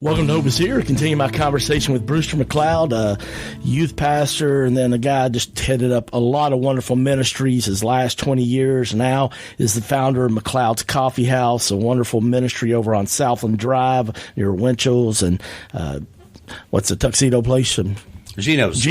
Welcome to Hope is Here. Continue my conversation with Brewster McLeod, a youth pastor, and then a guy just headed up a lot of wonderful ministries his last 20 years. Now is the founder of McLeod's Coffee House, a wonderful ministry over on Southland Drive near Winchell's and what's the tuxedo place? Geno's.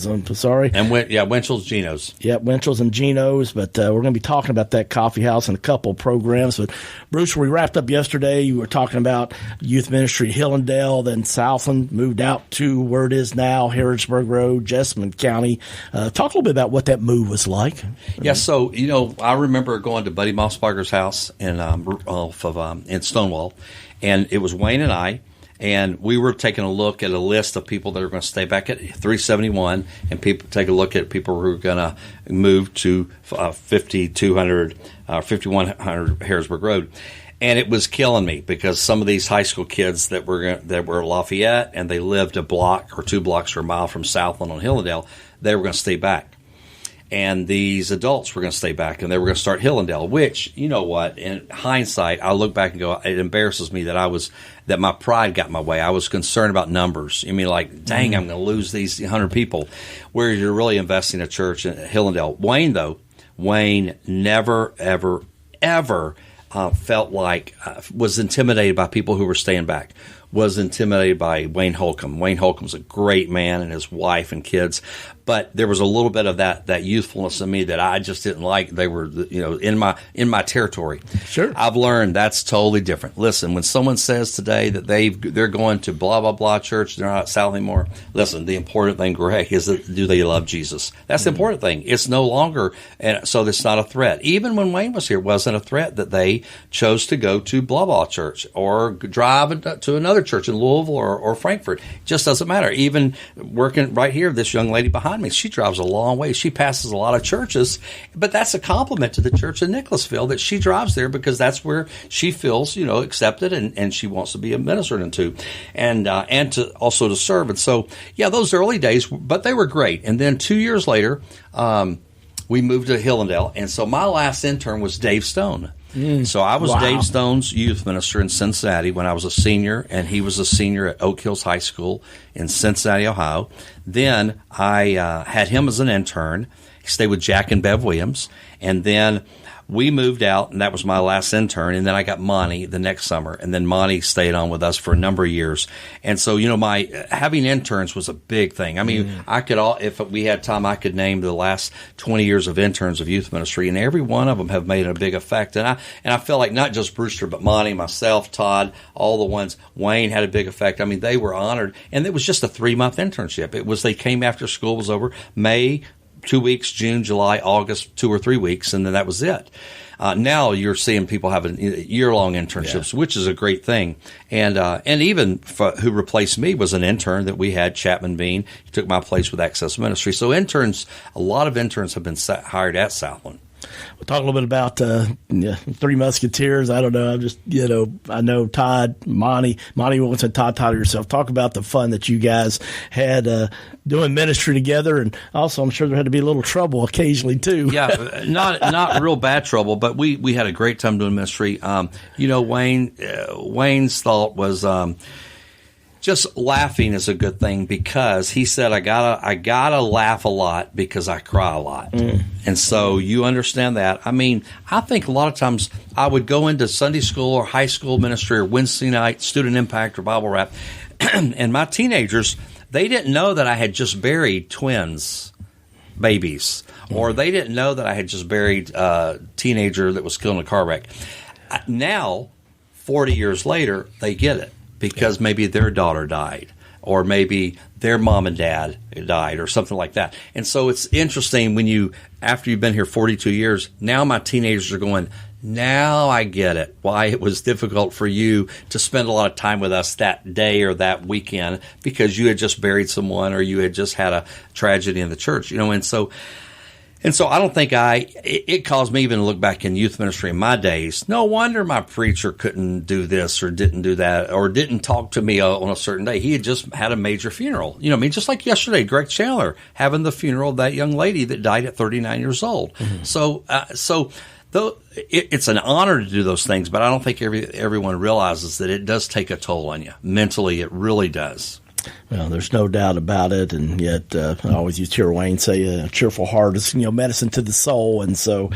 I'm sorry. And Winchell's, Geno's. Yeah, Winchell's and Geno's. But we're going to be talking about that coffee house and a couple of programs. But Bruce, we wrapped up yesterday. You were talking about youth ministry at Hillendale, then Southland, moved out to where it is now, Harrisburg Road, Jessamine County. Talk a little bit about what that move was like. Yeah, so I remember going to Buddy Mossbarger's house in Stonewall, and it was Wayne and I. And we were taking a look at a list of people that are going to stay back at 371, and take a look at people who are going to move to 5100 Harrisburg Road. And it was killing me because some of these high school kids that were Lafayette and they lived a block or 2 blocks or a mile from Southland on Hillendale, they were going to stay back. And these adults were going to stay back, and they were going to start Hillendale, which, you know what, in hindsight, I look back and go, it embarrasses me that my pride got in my way. I was concerned about numbers. I mean, like, dang, I'm going to lose these 100 people, where you're really investing in a church in Hillendale. Wayne never, ever, ever felt like, was intimidated by people who were staying back, was intimidated by Wayne Holcomb. Wayne Holcomb's a great man, and his wife and kids. But there was a little bit of that youthfulness in me that I just didn't like. They were, in my territory. Sure. I've learned that's totally different. Listen, when someone says today that they're going to blah blah blah church, they're not at South anymore. Listen, the important thing, Greg, is that do they love Jesus? That's the important thing. It's no longer, and so it's not a threat. Even when Wayne was here, it wasn't a threat that they chose to go to blah blah church or drive to another church in Louisville or Frankfort. It just doesn't matter. Even working right here, this young lady behind me, she drives a long way. She passes a lot of churches, but that's a compliment to the church in Nicholasville that she drives there because that's where she feels, accepted and she wants to be ministered into and to also to serve. And so, yeah, those early days, but they were great. And then 2 years later, we moved to Hillendale. And so my last intern was Dave Stone. So I was Dave Stone's youth minister in Cincinnati when I was a senior, and he was a senior at Oak Hills High School in Cincinnati, Ohio. Then I had him as an intern. He stayed with Jack and Bev Williams, and then we moved out, and that was my last intern. And then I got Monty the next summer, and then Monty stayed on with us for a number of years. And so, my having interns was a big thing. I mean, if we had time, I could name the last 20 years of interns of youth ministry, and every one of them have made a big effect. And I feel like not just Brewster, but Monty, myself, Todd, all the ones. Wayne had a big effect. I mean, they were honored, and it was just a 3-month internship. They came after school was over, May, 2 weeks, June, July, August, 2 or 3 weeks, and then that was it. Now you're seeing people having year-long internships, which is a great thing. And even who replaced me was an intern that we had, Chapman Bean. He took my place with Access Ministry. So a lot of interns have been hired at Southland. We'll talk a little bit about Three Musketeers. I don't know. I'm just, I know Todd, Monty wants to Todd yourself. Talk about the fun that you guys had doing ministry together. And also, I'm sure there had to be a little trouble occasionally, too. Yeah, not real bad trouble, but we had a great time doing ministry. Wayne's thought was just laughing is a good thing because he said, I gotta laugh a lot because I cry a lot. And so you understand that. I mean, I think a lot of times I would go into Sunday school or high school ministry or Wednesday night, student impact or Bible rap, and my teenagers, they didn't know that I had just buried twins, babies, or they didn't know that I had just buried a teenager that was killed in a car wreck. Now, 40 years later, they get it. Because maybe their daughter died, or maybe their mom and dad died, or something like that. And so it's interesting after you've been here 42 years, now my teenagers are going, now I get it, why it was difficult for you to spend a lot of time with us that day or that weekend because you had just buried someone or you had just had a tragedy in the church, And so I don't think it caused me even to look back in youth ministry in my days. No wonder my preacher couldn't do this or didn't do that or didn't talk to me on a certain day. He had just had a major funeral. Just like yesterday, Greg Chandler having the funeral of that young lady that died at 39 years old. Mm-hmm. So though it's an honor to do those things, but I don't think everyone realizes that it does take a toll on you. Mentally, it really does. Well, there's no doubt about it, and yet I always used to hear Wayne say a cheerful heart is, medicine to the soul, and so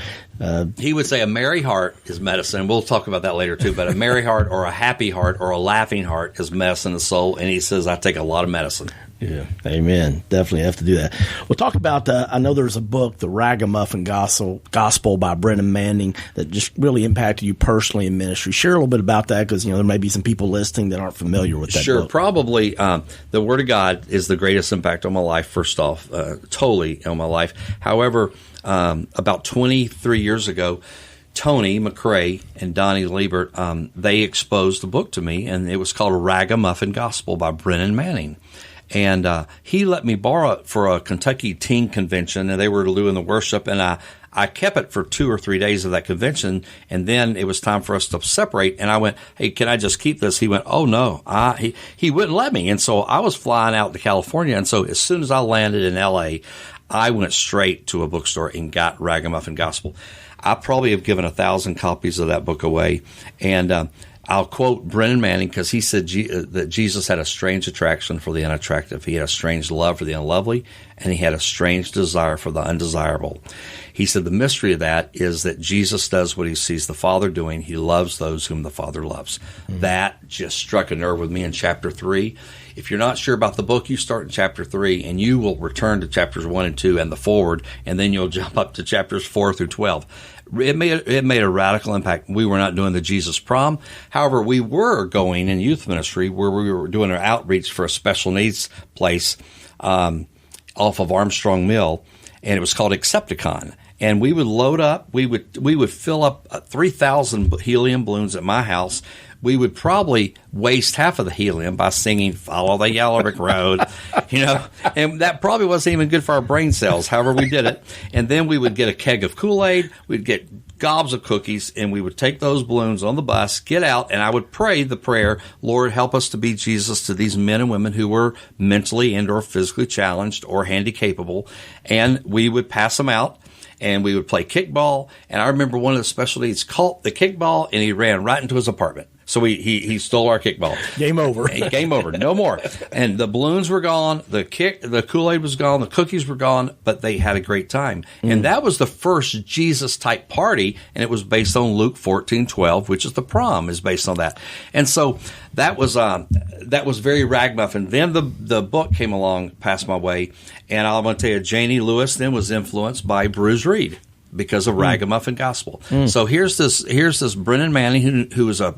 he would say a merry heart is medicine. We'll talk about that later too, but a merry heart or a happy heart or a laughing heart is medicine to the soul, and he says, I take a lot of medicine. Yeah, amen. Definitely have to do that. We'll talk about, I know there's a book, The Raggamuffin Gospel by Brennan Manning, that just really impacted you personally in ministry. Share a little bit about that, because, there may be some people listening that aren't familiar with that book. Sure, probably the Word of God is the greatest impact on my life, first off, totally on my life. However, about 23 years ago, Tony McRae and Donnie Liebert, they exposed the book to me, and it was called Raggamuffin Gospel by Brennan Manning. And he let me borrow it for a Kentucky teen convention, and they were doing the worship, and I kept it for 2 or 3 days of that convention, and then it was time for us to separate, and I went, hey, can I just keep this? He went, oh, no. He wouldn't let me, and so I was flying out to California, and so as soon as I landed in L.A., I went straight to a bookstore and got Raggamuffin Gospel. I probably have given 1,000 copies of that book away, and I'll quote Brennan Manning, because he said that Jesus had a strange attraction for the unattractive. He had a strange love for the unlovely, and he had a strange desire for the undesirable. He said the mystery of that is that Jesus does what he sees the Father doing. He loves those whom the Father loves. Mm-hmm. That just struck a nerve with me in chapter 3. If you're not sure about the book, you start in chapter 3, and you will return to chapters 1 and 2 and the forward, and then you'll jump up to chapters 4 through 12. It made a radical impact. We were not doing the Jesus Prom. However, we were going in youth ministry where we were doing an outreach for a special needs place off of Armstrong Mill, and it was called Accepticon. And we would load up. We would fill up 3,000 helium balloons at my house. We would probably waste half of the helium by singing "Follow the Yellow Brick Road," and that probably wasn't even good for our brain cells. However, we did it, and then we would get a keg of Kool-Aid, we'd get gobs of cookies, and we would take those balloons on the bus, get out, and I would pray the prayer, Lord, help us to be Jesus to these men and women who were mentally and or physically challenged or handy-capable, and we would pass them out. And we would play kickball. And I remember one of the special needs caught the kickball, and he ran right into his apartment. So he stole our kickball. Game over. Game over. No more. And the balloons were gone. The Kool-Aid was gone. The cookies were gone. But they had a great time. And that was the first Jesus-type party, and it was based on Luke 14:12, which is the prom, is based on that. And so that was very Ragmuffin. Then the book came along, passed my way, and I'm going to tell you, Janie Lewis then was influenced by Bruce Reed because of Raggamuffin Gospel. So here's this Brennan Manning who was a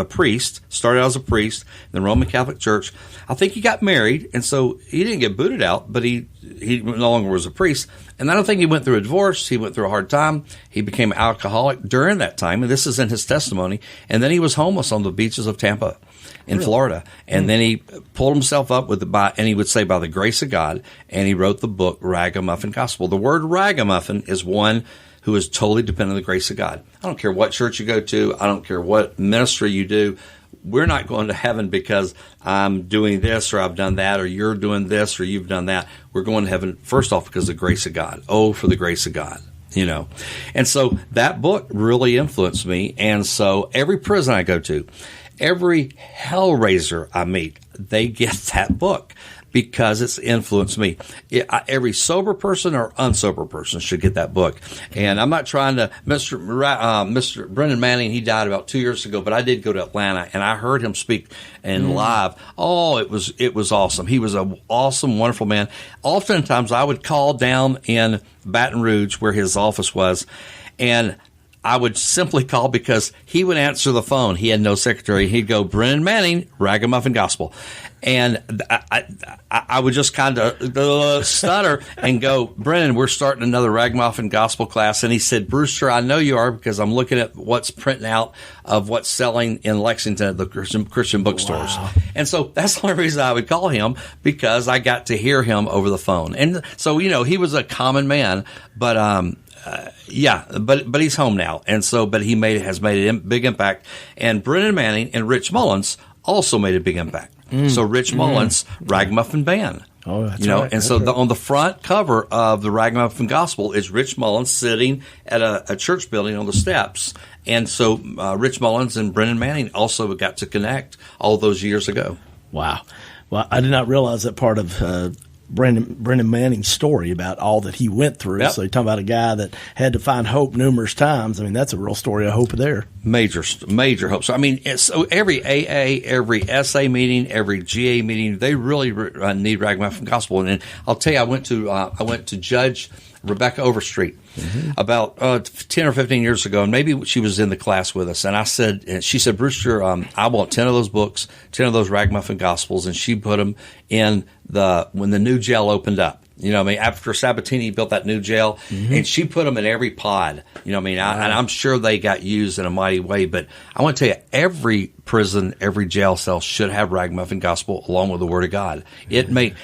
priest, started out as a priest in the Roman Catholic Church. I think he got married, and so he didn't get booted out, but he no longer was a priest. And I don't think he went through a divorce. He went through a hard time. He became an alcoholic during that time, and this is in his testimony. And then he was homeless on the beaches of Tampa in Florida. And then he pulled himself up and he would say, by the grace of God, and he wrote the book Raggamuffin Gospel. The word ragamuffin is one who is totally dependent on the grace of God. I don't care what church you go to. I don't care what ministry you do. We're not going to heaven because I'm doing this or I've done that, or you're doing this or you've done that. We're going to heaven, first off, because of the grace of God. Oh, for the grace of God. And so that book really influenced me. And so every prison I go to, every hellraiser I meet, they get that book because it's influenced me. Every sober person or unsober person should get that book. And I'm not trying to, Mr. Brennan Manning, he died about 2 years ago, but I did go to Atlanta and I heard him speak in live. Oh, it was awesome. He was an awesome, wonderful man. Oftentimes I would call down in Baton Rouge where his office was, and I would simply call because he would answer the phone. He had no secretary. He'd go, Brennan Manning, Raggamuffin Gospel. And I would just kind of stutter and go, Brennan, we're starting another Raggamuffin Gospel class. And he said, Brewster, I know you are because I'm looking at what's printing out of what's selling in Lexington at the Christian bookstores. Wow. And so that's the only reason I would call him, because I got to hear him over the phone. And so, he was a common man, but but he's home now, and so but he has made a big impact. And Brennan Manning and Rich Mullins also made a big impact. So Rich Mullins, Ragmuffin Band. Oh, that's right. And that's so on the front cover of the Raggamuffin Gospel is Rich Mullins sitting at a church building on the steps. And so Rich Mullins and Brennan Manning also got to connect all those years ago. Wow. Well, I did not realize that part of Brennan Manning's story about all that he went through. Yep. So you're talking about a guy that had to find hope numerous times. I mean, that's a real story of hope there. Major hope. So, I mean, so every AA, every SA meeting, every GA meeting, they really need Raggamuffin Gospel. And I'll tell you, I went to Judge Rebecca Overstreet about 10 or 15 years ago, and maybe she was in the class with us. And she said, Brewster, I want 10 of those books, 10 of those Raggamuffin Gospels, and she put them in when the new jail opened up. You know what I mean? After Sabatini built that new jail, and she put them in every pod. You know what I mean? And I'm sure they got used in a mighty way. But I want to tell you, every prison, every jail cell should have Raggamuffin Gospel along with the Word of God. It may.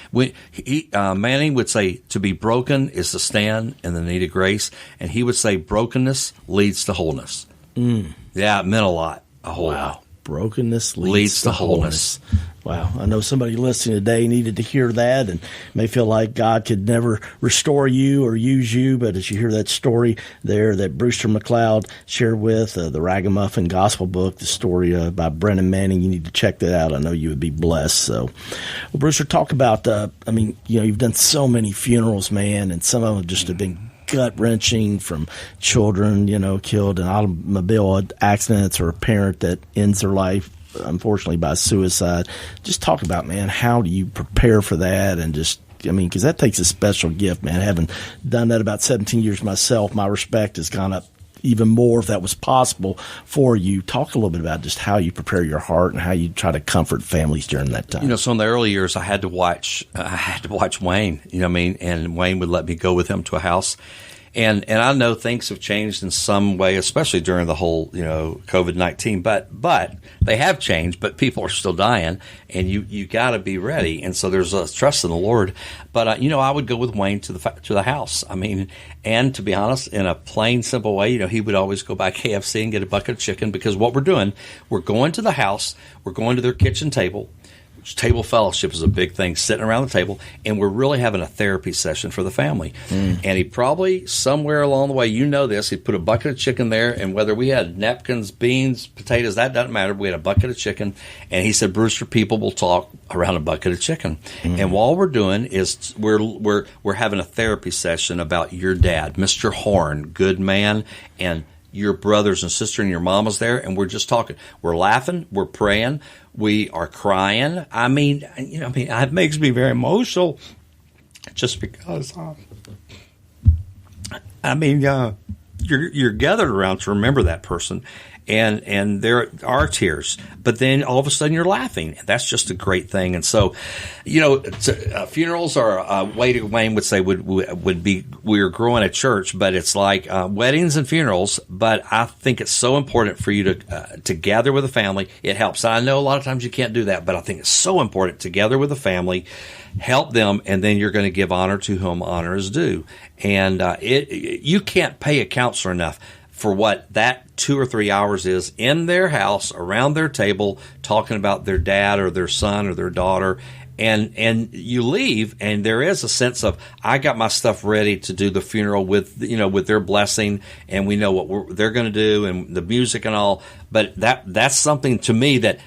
Manning would say, to be broken is to stand in the need of grace. And he would say, brokenness leads to wholeness. Yeah, it meant a lot. A whole lot. Brokenness leads to wholeness. Wow. I know somebody listening today needed to hear that and may feel like God could never restore you or use you. But as you hear that story there that Brewster McLeod shared with the Raggamuffin Gospel book, the story by Brennan Manning, you need to check that out. I know you would be blessed. So, well, Brewster, talk about, you've done so many funerals, man, and some of them just have been gut-wrenching, from children, killed in automobile accidents, or a parent that ends their life, unfortunately, by suicide. Just talk about, man, how do you prepare for that? And because that takes a special gift, man. Having done that about 17 years myself, my respect has gone up even more if that was possible for you. Talk a little bit about just how you prepare your heart and how you try to comfort families during that time. So in the early years, I had to watch Wayne, and Wayne would let me go with him to a house. And I know things have changed in some way, especially during the whole, COVID-19, but they have changed, but people are still dying, and you got to be ready. And so there's a trust in the Lord. But, I would go with Wayne to the house. And to be honest, in a plain, simple way, he would always go by KFC and get a bucket of chicken, because what we're doing, we're going to the house, we're going to their kitchen table. Table fellowship is a big thing, sitting around the table, and we're really having a therapy session for the family. And he probably, somewhere along the way, he put a bucket of chicken there, and whether we had napkins, beans, potatoes, that doesn't matter. We had a bucket of chicken, and he said, Brewster, people will talk around a bucket of chicken. And all we're doing is we're having a therapy session about your dad, Mr. Horn, good man, and your brothers and sister and your mama's there, and we're just talking. We're laughing, we're praying, we are crying. It makes me very emotional, just because. You're gathered around to remember that person, and there are tears, but then all of a sudden you're laughing. That's just a great thing. And so, funerals are a way to, Wayne would say, would be, we're growing a church, but it's like weddings and funerals. But I think it's so important for you to gather with a family. It helps. I know a lot of times you can't do that, but I think it's so important to gather with a family, help them, and then you're going to give honor to whom honor is due. And you can't pay a counselor enough for what that 2 or 3 hours is in their house, around their table, talking about their dad or their son or their daughter. And you leave, and there is a sense of, I got my stuff ready to do the funeral with their blessing, and we know what they're going to do, and the music and all. But that's something to me that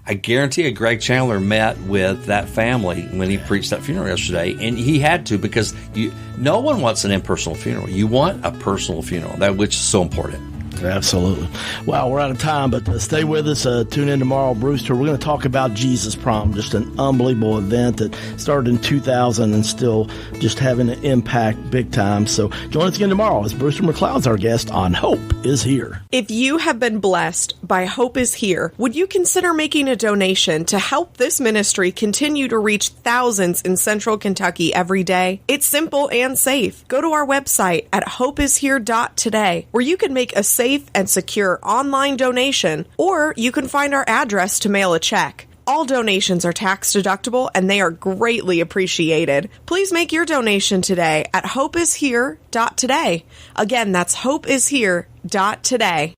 I guarantee Greg Chandler met with that family when he preached that funeral yesterday, and he had to, because no one wants an impersonal funeral. You want a personal funeral, which is so important. Absolutely. Wow, we're out of time, but stay with us. Tune in tomorrow, Brewster. We're going to talk about Jesus Prom, just an unbelievable event that started in 2000 and still just having an impact big time. So join us again tomorrow as Brewster McLeod's our guest on Hope is Here. If you have been blessed by Hope is Here, would you consider making a donation to help this ministry continue to reach thousands in Central Kentucky every day? It's simple and safe. Go to our website at hopeishere.today, where you can make a safe and secure online donation, or you can find our address to mail a check. All donations are tax deductible, and they are greatly appreciated. Please make your donation today at hopeishere.today. Again, that's hopeishere.today.